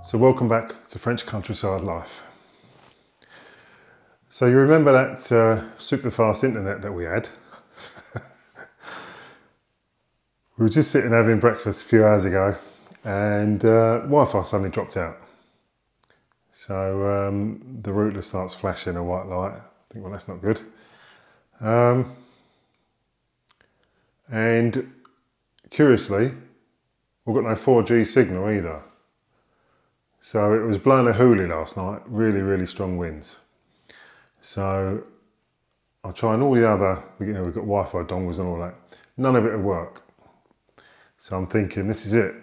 So welcome back to French Countryside Life. So you remember that super fast internet that we had? We were just sitting having breakfast a few hours ago and Wi-Fi suddenly dropped out. So the router starts flashing a white light. I think, well, that's not good. And curiously, we've got no 4G signal either. So it was blowing a hoolie last night, really, really strong winds. So I'm trying all the other, we've got Wi-Fi dongles and all that. None of it will work. So I'm thinking, this is it.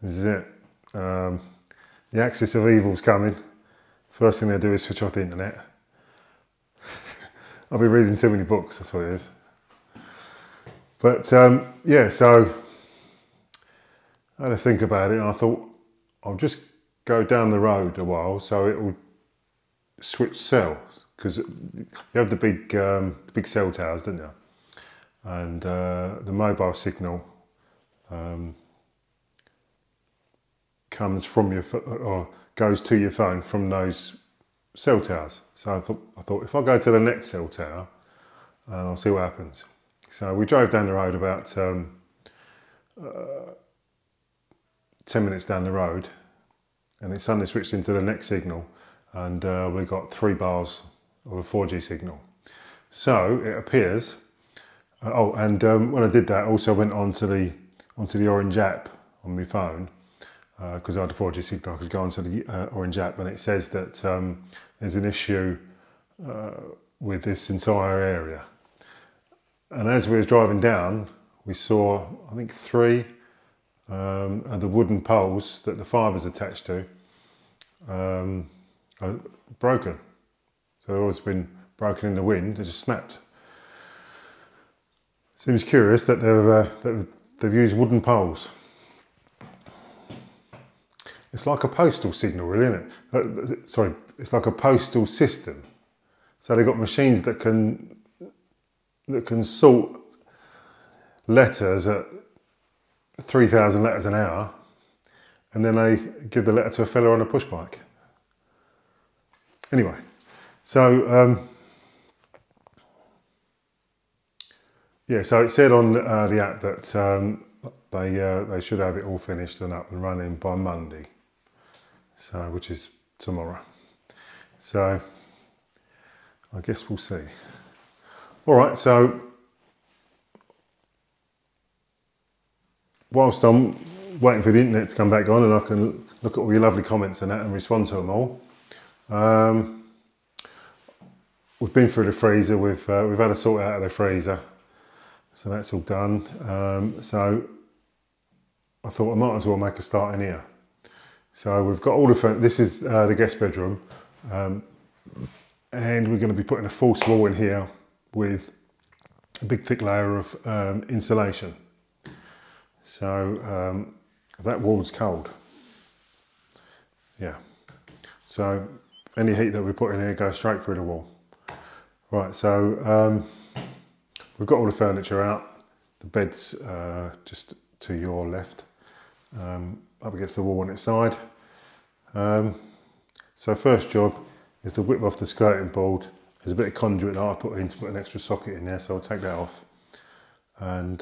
This is it. The axis of evil's coming. First thing they do is switch off the internet. I'll be reading too many books, that's what it is. But yeah, so I had to think about it and I thought, I'll just go down the road a while so it will switch cells, because you have the big cell towers, don't you? And the mobile signal comes from your or goes to your phone from those cell towers. So I thought if I go to the next cell tower and I'll see what happens. So we drove down the road about 10 minutes down the road, and it suddenly switched into the next signal, and we got 3 bars of a 4G signal. So it appears, and when I did that, I also went onto the Orange app on my phone, because I had a 4G signal. I could go onto the Orange app, and it says that there's an issue with this entire area. And as we was driving down, we saw, I think, 3 of the wooden poles that the fiber's attached to are broken. So they've always been broken in the wind, they just snapped. Seems curious that they've used wooden poles. It's like a postal signal, really, isn't it? Sorry, it's like a postal system. So they've got machines that can sort letters at 3,000 letters an hour, and then they give the letter to a fella on a push bike. Anyway, so yeah, so it said on the app that they should have it all finished and up and running by Monday, so which is tomorrow. So I guess we'll see. All right, so whilst I'm waiting for the internet to come back on and I can look at all your lovely comments and that and respond to them all, we've been through the freezer, we've had to sort out of the freezer, so that's all done. So I thought I might as well make a start in here. So we've got all the, this is the guest bedroom, and we're going to be putting a false wall in here with a big thick layer of insulation. So that wall's cold. Yeah. So any heat that we put in here goes straight through the wall. Right, so we've got all the furniture out. The bed's just to your left, up against the wall on its side. So first job is to whip off the skirting board. There's a bit of conduit that I put in to put an extra socket in there, so I'll take that off. And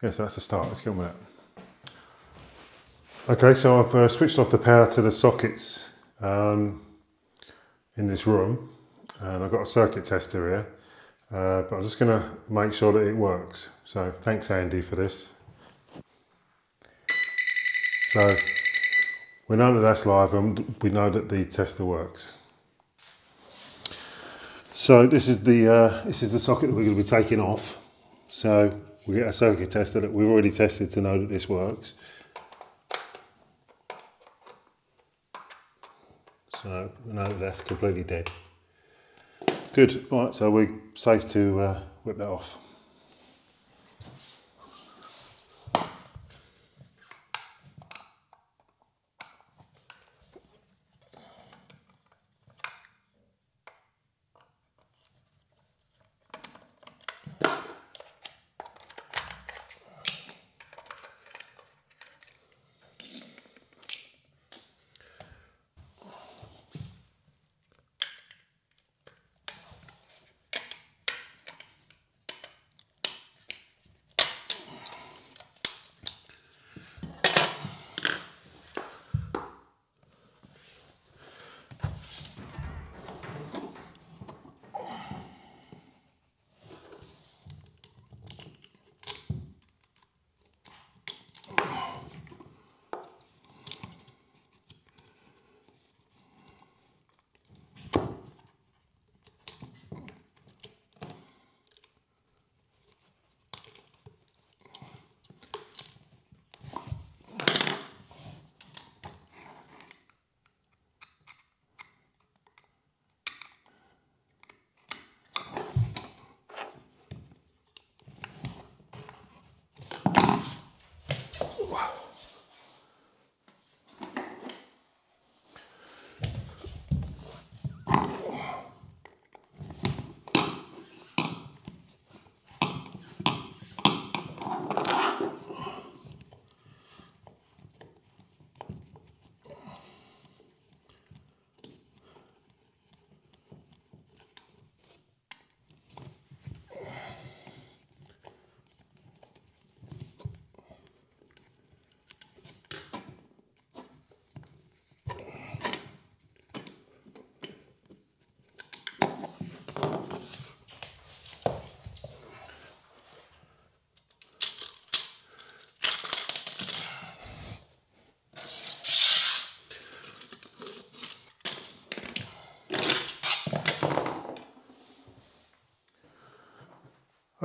yeah, so that's the start. Let's get on with that. Okay, so I've switched off the power to the sockets in this room, and I've got a circuit tester here, but I'm just going to make sure that it works. So thanks, Andy, for this. So we know that that's live, and we know that the tester works. So this is the socket that we're going to be taking off. So we get a circuit tester that we've already tested to know that this works. So we know that that's completely dead. Good. All right, so we're safe to whip that off.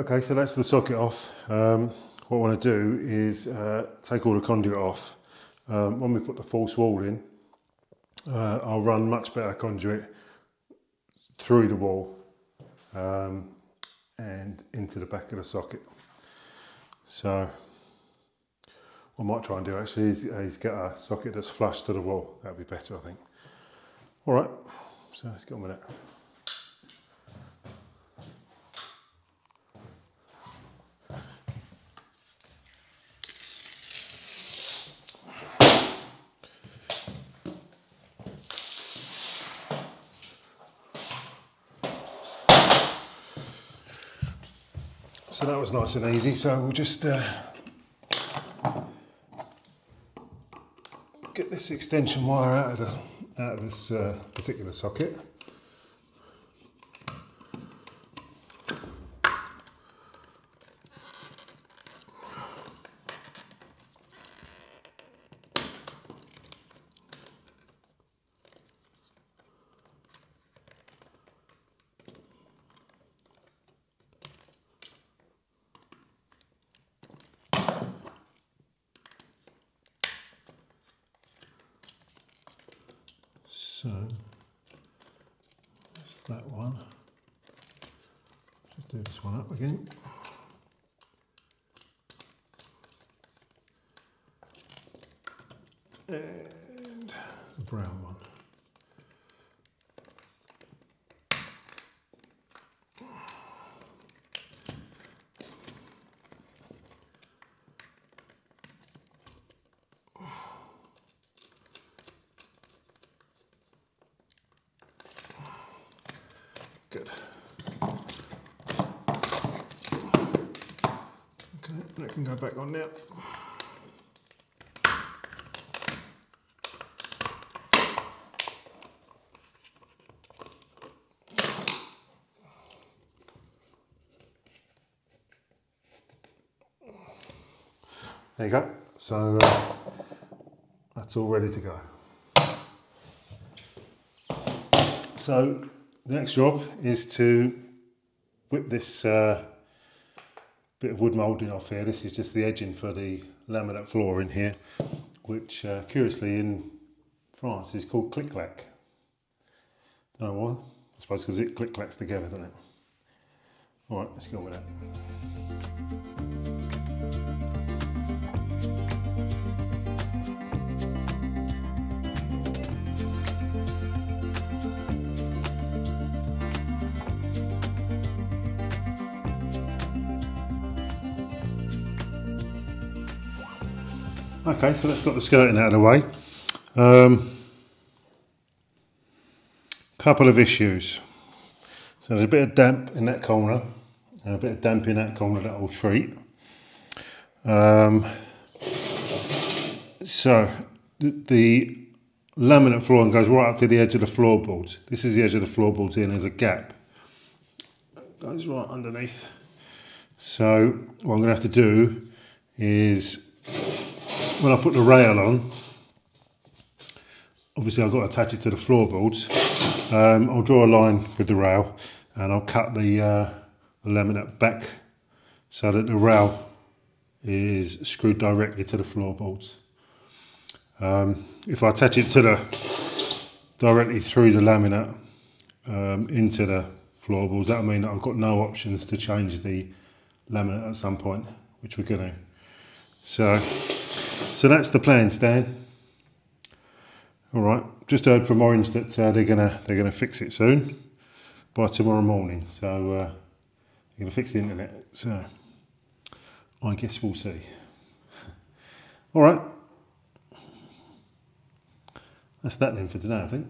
Okay, so that's the socket off. What I want to do is take all the conduit off. When we put the false wall in, I'll run much better conduit through the wall and into the back of the socket. So what I might try and do actually is get a socket that's flush to the wall. That'd be better, I think. All right, so let's get on with it. So that was nice and easy, so we'll just get this extension wire out of this particular socket. So that's that one. Just do this one up again. And the brown one. Good. Okay, that can go back on now. There you go. So that's all ready to go. So the next job is to whip this bit of wood moulding off here. This is just the edging for the laminate floor in here, which curiously in France is called click-clack. Don't know why. I suppose because it click-clacks together, doesn't it? All right, let's go on with that. Okay, so that's got the skirting out of the way. Couple of issues. So there's a bit of damp in that corner and a bit of damp in that corner that will treat. So the laminate flooring goes right up to the edge of the floorboards. This is the edge of the floorboards here, and there's a gap. It goes right underneath. So what I'm going to have to do is, when I put the rail on, obviously I've got to attach it to the floorboards. I'll draw a line with the rail and I'll cut the laminate back so that the rail is screwed directly to the floorboards. If I attach it to directly through the laminate into the floorboards, that'll mean that I've got no options to change the laminate at some point, which we're going to. So that's the plan, Stan. All right, just heard from Orange that they're gonna fix it soon, by tomorrow morning. So they're gonna fix the internet. So I guess we'll see. All right, that's that then for today, I think.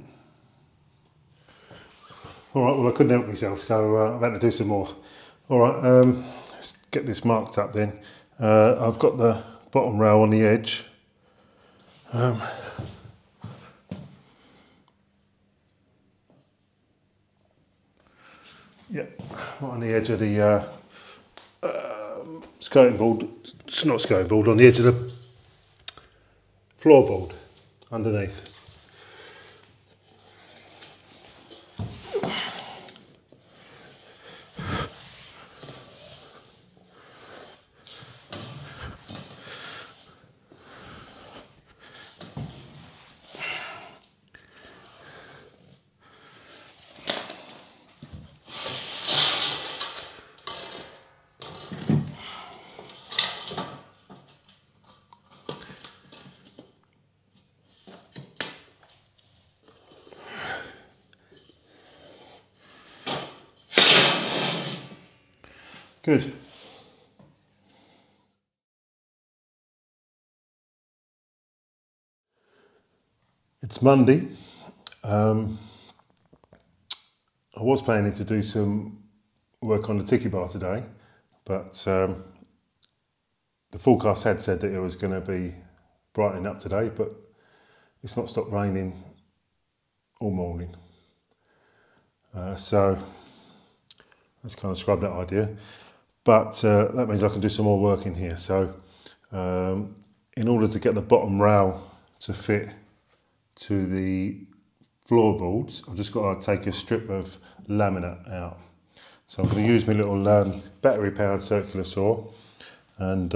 All right, well I couldn't help myself, so I've had to do some more. All right, let's get this marked up then. I've got the bottom rail on the edge. Yeah, right on the edge of the skirting board. It's not skirting board, on the edge of the floorboard underneath. Good. It's Monday. I was planning to do some work on the tiki bar today, but the forecast had said that it was going to be brightening up today, but it's not stopped raining all morning. So let's kind of scrub that idea. But that means I can do some more work in here. So in order to get the bottom rail to fit to the floorboards, I've just got to take a strip of laminate out. So I'm going to use my little battery powered circular saw and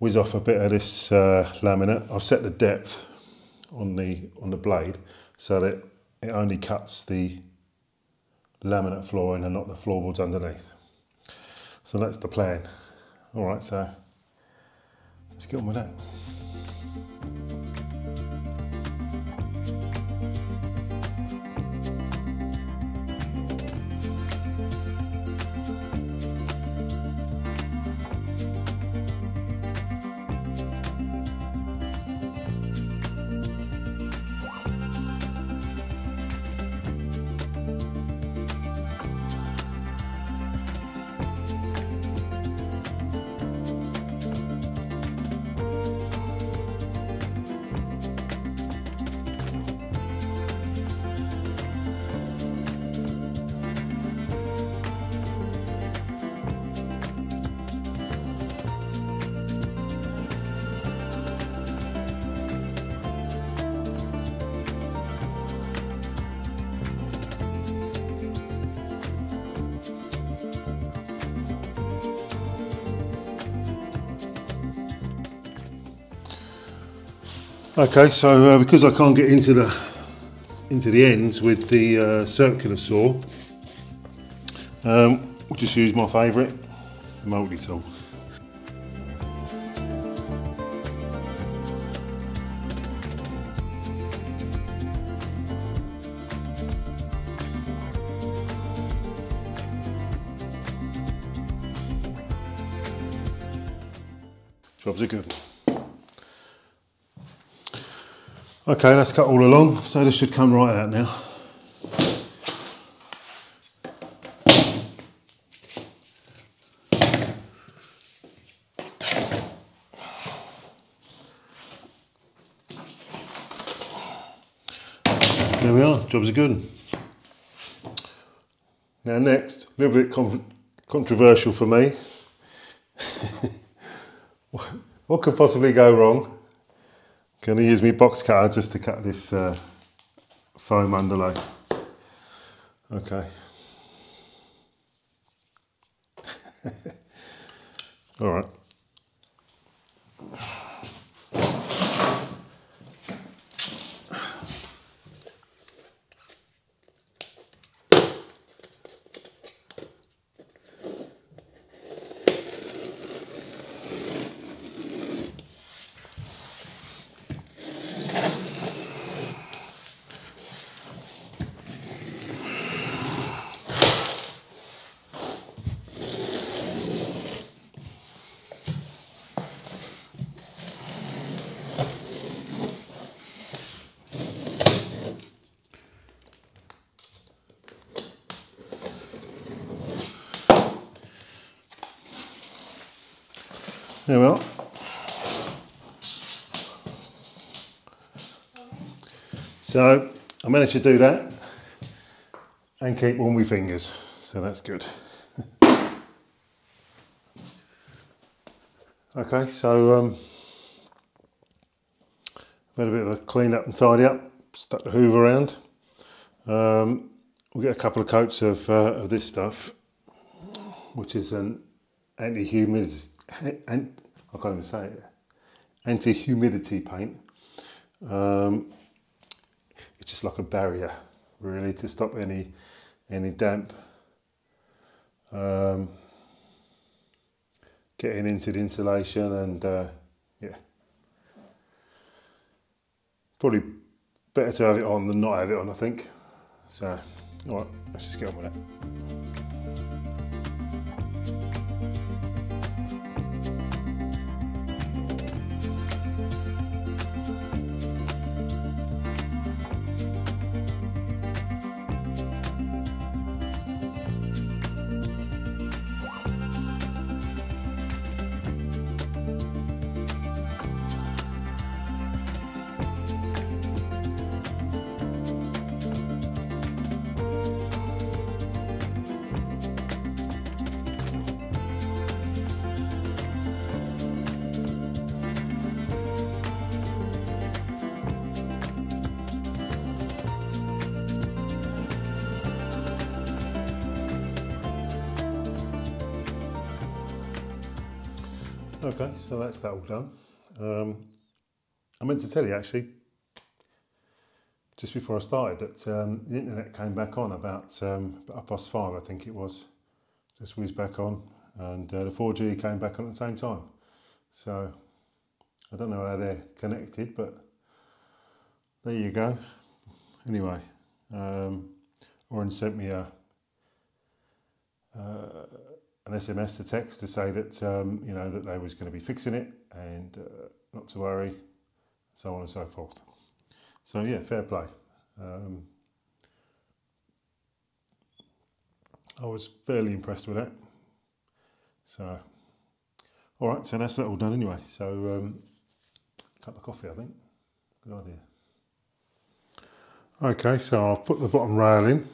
whiz off a bit of this laminate. I've set the depth on the blade so that it only cuts the laminate flooring and not the floorboards underneath. So that's the plan. All right, so let's get on with that. Okay, so because I can't get into the ends with the circular saw, we'll just use my favourite, the multi-tool. Jobs are good. Okay, that's cut all along, so this should come right out now. There we are, jobs are good. Now next, a little bit controversial for me. What could possibly go wrong? Going to use my box cutter just to cut this foam underlay. Okay. All right. There we are. So I managed to do that and keep all my fingers, so that's good. Okay, so I've had a bit of a clean up and tidy up, stuck the hoover around. We'll get a couple of coats of this stuff, which is an anti-humidity, I can't even say it, anti-humidity paint. It's just like a barrier, really, to stop any damp getting into the insulation, and yeah, probably better to have it on than not have it on, I think. So, all right, let's just get on with it. Okay, so that's that all done. I meant to tell you actually, just before I started, that the internet came back on about 5:30, I think it was. Just whizzed back on, and the 4G came back on at the same time. So I don't know how they're connected, but there you go. Anyway, Orange sent me an SMS, a text to say that you know, that they was going to be fixing it and not to worry, so on and so forth. So yeah, fair play. I was fairly impressed with that. So, all right, so that's that all done anyway. So, cup of coffee, I think. Good idea. Okay, so I'll put the bottom rail in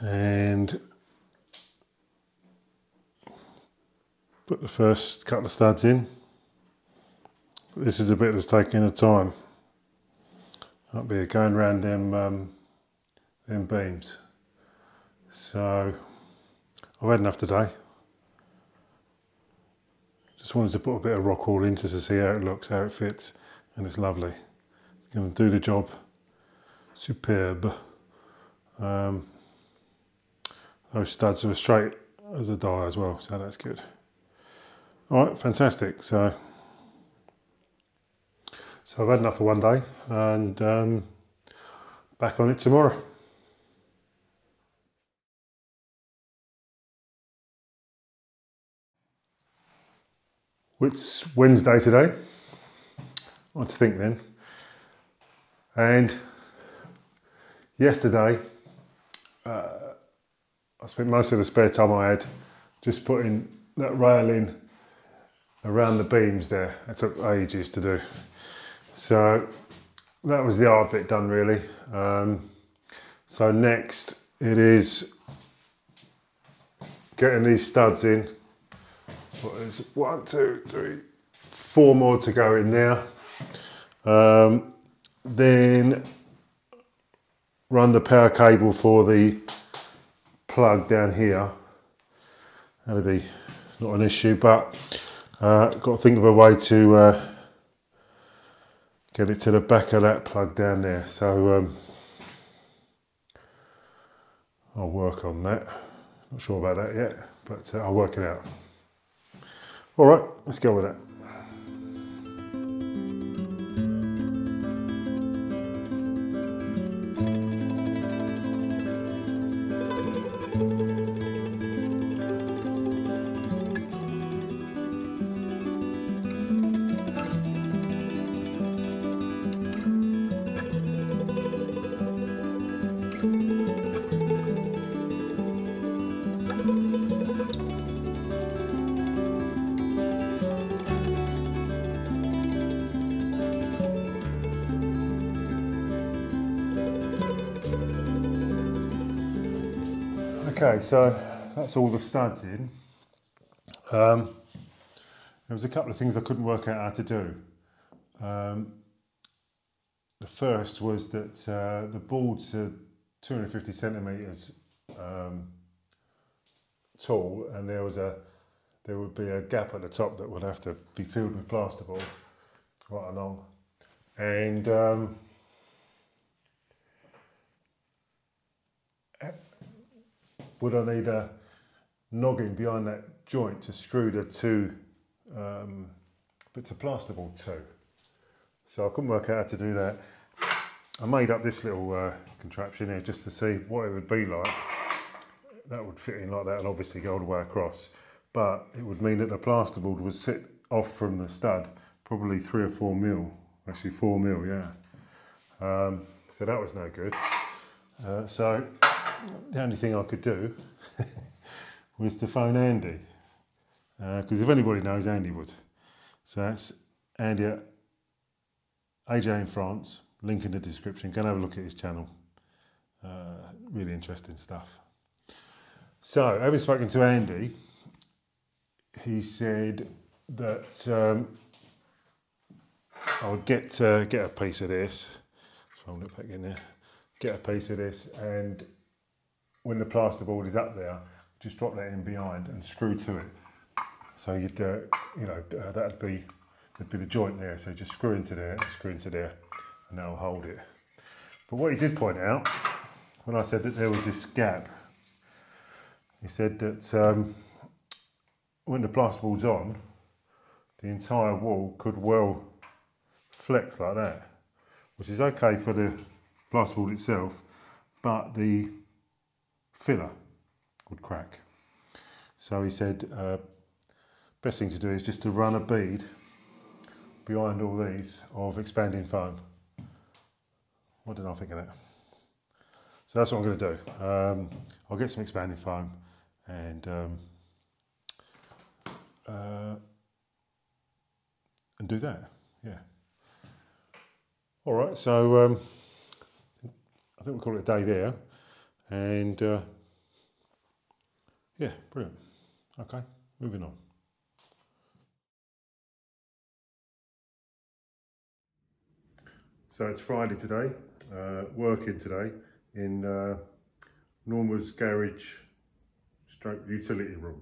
and put the first couple of studs in. This is a bit that's taking the time. I'll be going around them beams. So I've had enough today. Just wanted to put a bit of rock wool in just to see how it looks, how it fits, and it's lovely. It's going to do the job. Superb. Those studs are as straight as a die as well, so that's good. All right, fantastic. So I've had enough for one day, and back on it tomorrow. It's Wednesday today. What to think then? And yesterday, I spent most of the spare time I had just putting that rail in around the beams there. It took ages to do. So that was the hard bit done really. So next it is getting these studs in. There's 1, 2, 3, 4 more to go in there. Then run the power cable for the plug down here. That'll be not an issue, but got to think of a way to get it to the back of that plug down there. So I'll work on that. Not sure about that yet, but I'll work it out. All right, let's go with that. Okay, so that's all the studs in. There was a couple of things I couldn't work out how to do. The first was that the boards are 250 centimetres tall, and there would be a gap at the top that would have to be filled with plasterboard right along, and would I need a noggin behind that joint to screw the two bits of plasterboard to. So I couldn't work out how to do that. I made up this little contraption here just to see what it would be like. That would fit in like that and obviously go all the way across. But it would mean that the plasterboard would sit off from the stud, probably 3 or 4 mil. Actually 4 mil, yeah. So that was no good. So the only thing I could do was to phone Andy, because if anybody knows, Andy would. So that's Andy at AJ in France, link in the description. Go and have a look at his channel. Really interesting stuff. So having spoken to Andy, he said that I would get a piece of this. Fold it back in there. Get a piece of this, and when the plasterboard is up there, just drop that in behind and screw to it. So you'd, that'd be the joint there. So just screw into there, and that'll hold it. But what he did point out, when I said that there was this gap, he said that when the plasterboard's on, the entire wall could well flex like that, which is okay for the plasterboard itself, but the filler would crack. So he said best thing to do is just to run a bead behind all these of expanding foam. What did I think of that? So that's what I'm going to do. I'll get some expanding foam and do that. Yeah. All right. So I think we'll call it a day there. And yeah, brilliant. Okay, moving on. So it's Friday today, working today in Norma's garage stroke utility room.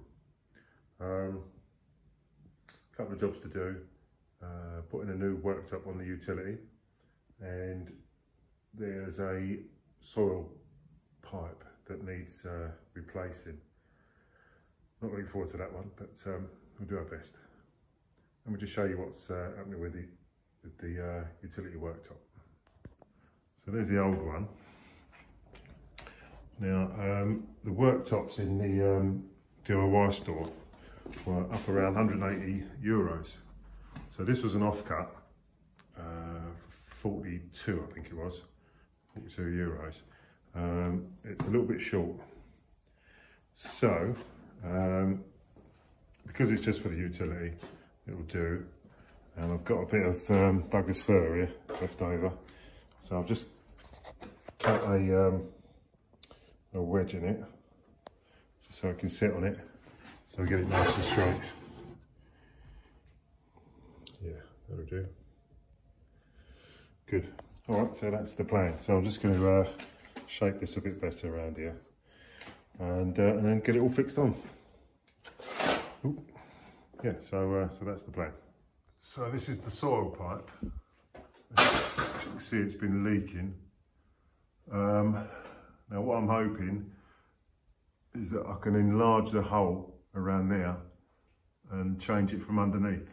Couple of jobs to do, putting a new worktop on the utility, and there's a soil pipe that needs replacing. Not looking forward to that one, but we'll do our best. And we'll just show you what's happening with the utility worktop. So there's the old one. Now the worktops in the DIY store were up around 180 euros. So this was an offcut, 42 I think it was, 42 euros. It's a little bit short. So because it's just for the utility, it will do. And I've got a bit of Douglas fir here left over, so I've just cut a wedge in it, just so I can sit on it, so I get it nice and straight. Yeah, that'll do. Good. All right, so that's the plan. So I'm just going to shape this a bit better around here, and then get it all fixed on. Ooh. Yeah, so that's the plan. So this is the soil pipe. As you can see, it's been leaking. Now what I'm hoping is that I can enlarge the hole around there and change it from underneath.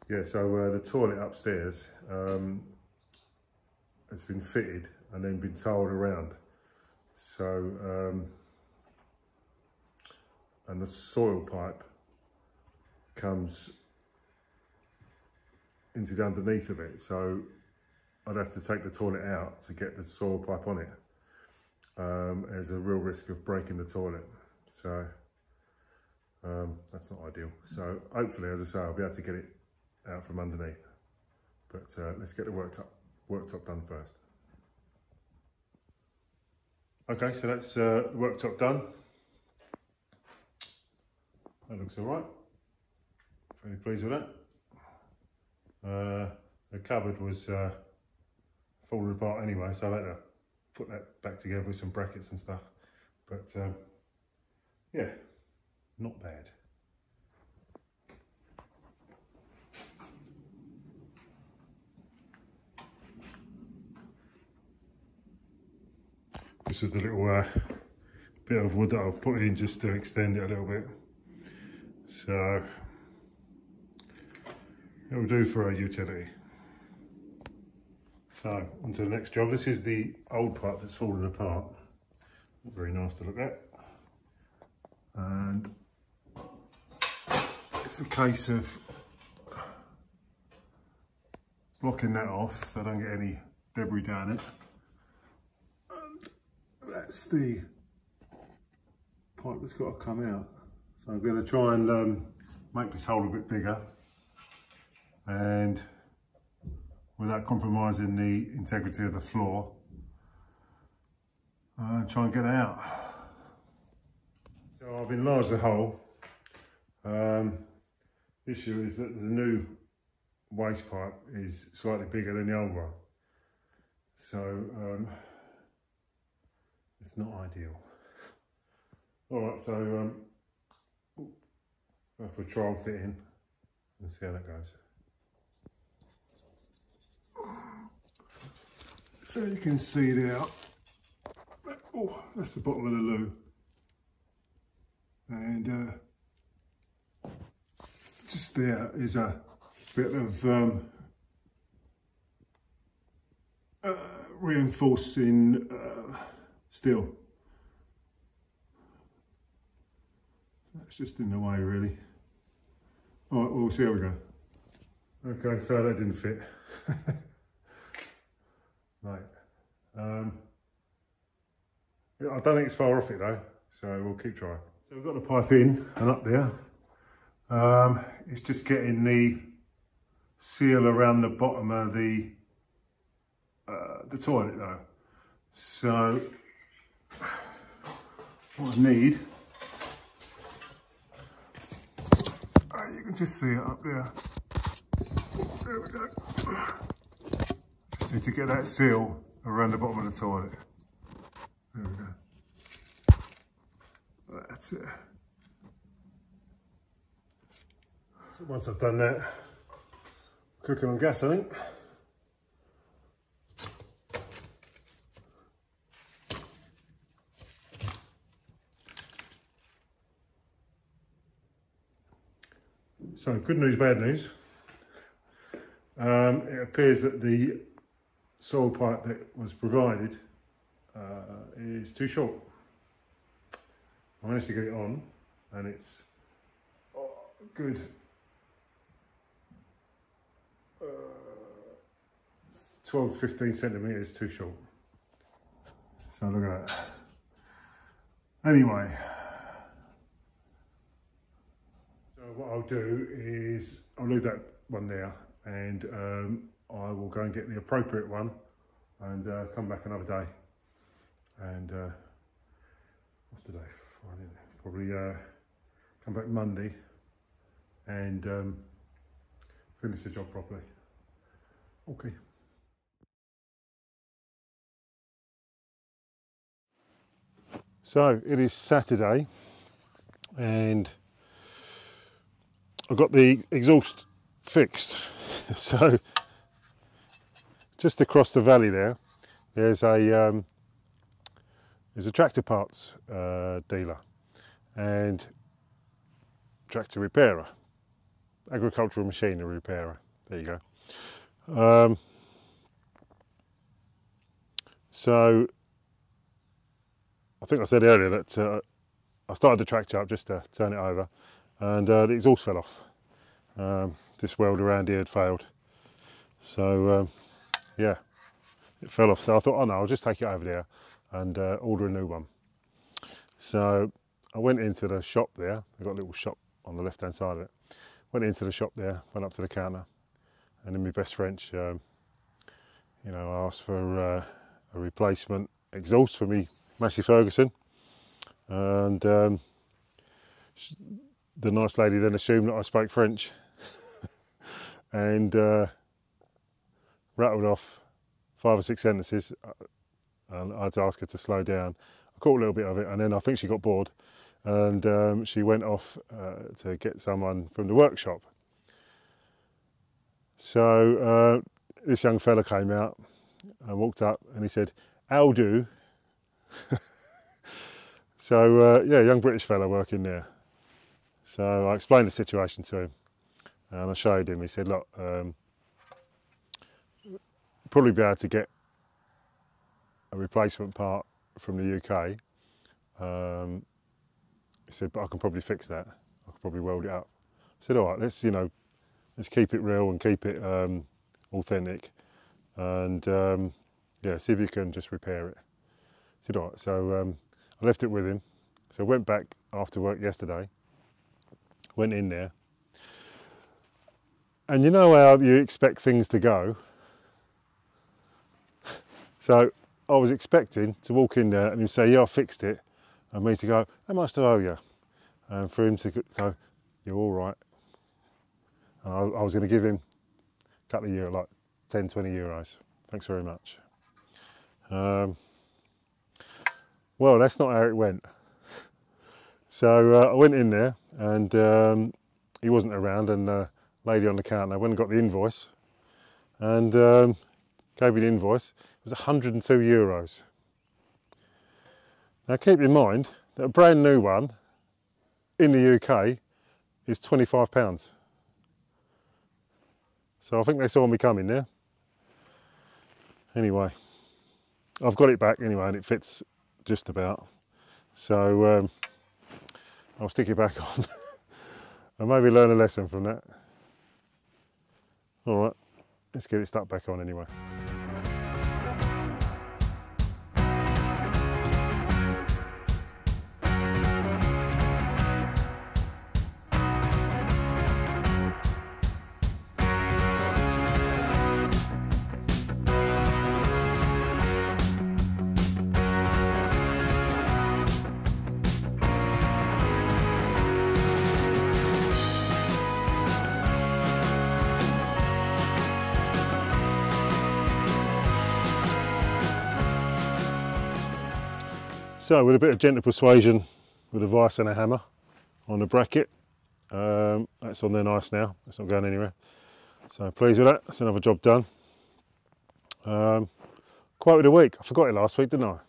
Yeah, so the toilet upstairs has been fitted and then been tiled around. So, and the soil pipe comes into the underneath of it, so I'd have to take the toilet out to get the soil pipe on it. There's a real risk of breaking the toilet, so that's not ideal. So hopefully, as I say, I'll be able to get it out from underneath, but let's get the worktop done first. Okay, so that's the worktop done. That looks all right. Very pleased with that. The cupboard was falling apart anyway, so I had to put that back together with some brackets and stuff. But yeah, not bad. This is the little bit of wood that I've put in just to extend it a little bit. So it'll do for a utility. So on to the next job. This is the old pipe that's fallen apart. Not very nice to look at. And it's a case of blocking that off so I don't get any debris down it. And that's the pipe that's got to come out. So I'm going to try and make this hole a bit bigger, and without compromising the integrity of the floor, try and get it out. So I've enlarged the hole. The issue is that the new waste pipe is slightly bigger than the old one, so it's not ideal. Alright, so go for a trial fitting and see how that goes. So you can see there, oh, that's the bottom of the loo. And just there is a bit of reinforcing steel. That's just in the way really. All right, we'll see how we go. Okay, so that didn't fit. Right. Yeah, I don't think it's far off it though, so we'll keep trying. So we've got the pipe in and up there. It's just getting the seal around the bottom of the toilet though. So what I need, you can just see it up there. There we go. Just need to get that seal around the bottom of the toilet. There we go. That's it. So once I've done that, cooking on gas, I think. So good news, bad news. It appears that the soil pipe that was provided is too short. I managed to get it on and it's good 12, 15 centimetres too short. So look at that. Anyway, so what I'll do is I'll leave that one there and I will go and get the appropriate one and come back another day. And what's today? Friday. Probably come back Monday and finish the job properly. Okay. So it is Saturday and I've got the exhaust fixed. So just across the valley there's a tractor parts dealer and tractor repairer, agricultural machinery repairer. There you go. So I think I said earlier that I started the tractor up just to turn it over and the exhaust fell off. This weld around here had failed. So yeah, it fell off. So I thought, oh no, I'll just take it over there and order a new one. So I went into the shop there. They've got a little shop on the left hand side of it. Went into the shop there, went up to the counter, and in my best French, you know, I asked for a replacement exhaust for me Massey Ferguson, and the nice lady then assumed that I spoke French and rattled off 5 or 6 sentences, and I had to ask her to slow down. I caught a little bit of it, and then I think she got bored, and she went off to get someone from the workshop. So this young fella came out and walked up, and he said, "How do?" So yeah, young British fella working there. So I explained the situation to him and I showed him. He said, look, probably be able to get a replacement part from the UK. He said, but I can probably fix that. I could probably weld it up. I said, all right, let's keep it real and keep it authentic, and yeah, see if you can just repair it. I said, all right. So I left it with him. So I went back after work yesterday, went in there, and you know how you expect things to go. So I was expecting to walk in there and him say, yeah, I fixed it, and me to go, how much do I owe you? And for him to go, you're all right. And I was going to give him a couple of euros, like 10, 20 euros. Thanks very much. Well, that's not how it went. So I went in there and he wasn't around, and the lady on the counter went and got the invoice and gave me the invoice. It was 102 euros. Now keep in mind that a brand new one in the UK is £25. So I think they saw me coming there. Anyway, I've got it back anyway, and it fits just about. So I'll stick it back on and maybe learn a lesson from that. All right, let's get it stuck back on anyway. So with a bit of gentle persuasion with a vice and a hammer on the bracket, that's on there nice now, it's not going anywhere. So pleased with that, that's another job done. Quote of the week, I forgot it last week, didn't I?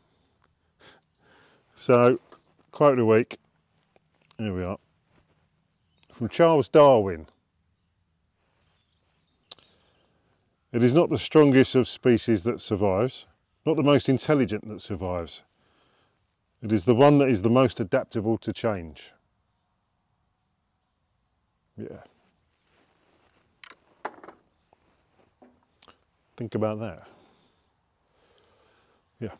So, quote of the week, here we are, from Charles Darwin. It is not the strongest of species that survives, not the most intelligent that survives. It is the one that is the most adaptable to change. Yeah. Think about that. Yeah.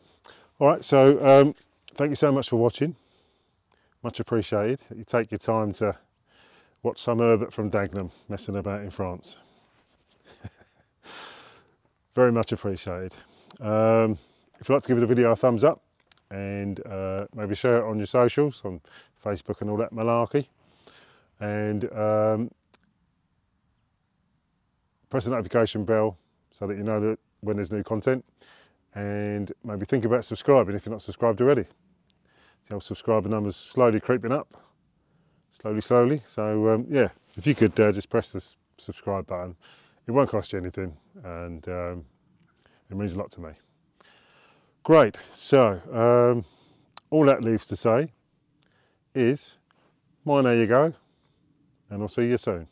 All right, so thank you so much for watching. Much appreciated. You take your time to watch some Herbert from Dagenham messing about in France. Very much appreciated. If you'd like to give the video a thumbs up, and maybe share it on your socials, on Facebook and all that malarkey, and press the notification bell so that you know that when there's new content, and maybe think about subscribing if you're not subscribed already. The old subscriber numbers slowly creeping up, slowly. So yeah, if you could just press the subscribe button, it won't cost you anything, and it means a lot to me. Great, so all that leaves to say is, mine, there you go, and I'll see you soon.